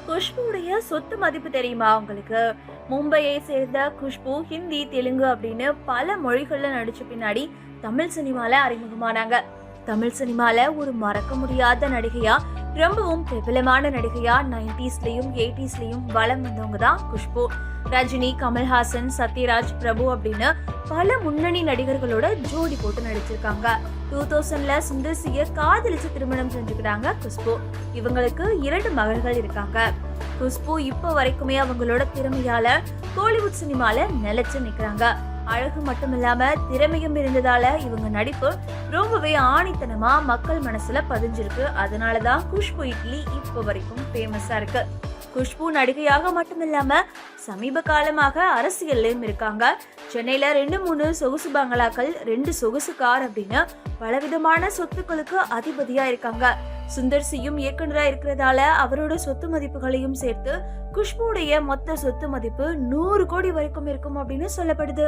குஷ்புடைய சொத்து மதிப்பு தெரியுமா உங்களுக்கு? மும்பையை சேர்ந்த குஷ்பு ஹிந்தி, தெலுங்கு அப்படின்னு பல மொழிகள்ல நடிச்ச பின்னாடி தமிழ் சினிமால அறிமுகமானாங்க. தமிழ் சினிமால ஒரு மறக்க முடியாத நடிகையா, ரொம்பவும் பிரபலமான நடிகையா 90ஸ்லயும் 80ஸ்லயும் வலம் வந்தவங்க தான் குஷ்பு. ரஜினி, கமல்ஹாசன், சத்யராஜ், பிரபு அப்படின்னு பல முன்னணி நடிகர்களோட ஜோடி போட்டு நடிச்சிருக்காங்க. 2000ல சுந்தர்சிய காதலிச்சு திருமணம் செஞ்சுக்கிறாங்க குஷ்பு. இவங்களுக்கு 2 மகள்கள் இருக்காங்க. குஷ்பு இப்ப வரைக்குமே அவங்களோட திறமையால கோலிவுட் சினிமால நிலைச்சு நிக்கிறாங்க. அழகு மட்டும் இல்லாம திறமையும் இருந்ததால இவங்க நடிப்பு ரொம்பவே ஆணித்தனமா மக்கள் மனசுல பதிஞ்சிருக்கு. அதனாலதான் குஷ்பு இட்லி இப்ப வரைக்கும் ஃபேமஸா இருக்கு. குஷ்பு நடிகையாக மட்டும் இல்லாம சமீப காலமாக அரசியல்லையும் இருக்காங்க. சென்னையில 2-3 சொகுசு பங்களாக்கள், 2 சொகுசு கார் அப்படின்னு பலவிதமான சொத்துக்களுக்கு அதிபதியா இருக்காங்க. சுந்தர்சியும் இயக்குனரா இருக்கிறதால அவரோட சொத்து மதிப்புகளையும் சேர்த்து குஷ்புடைய மொத்த சொத்து மதிப்பு 100 கோடி வரைக்கும் இருக்கும் அப்படின்னு சொல்லப்படுது.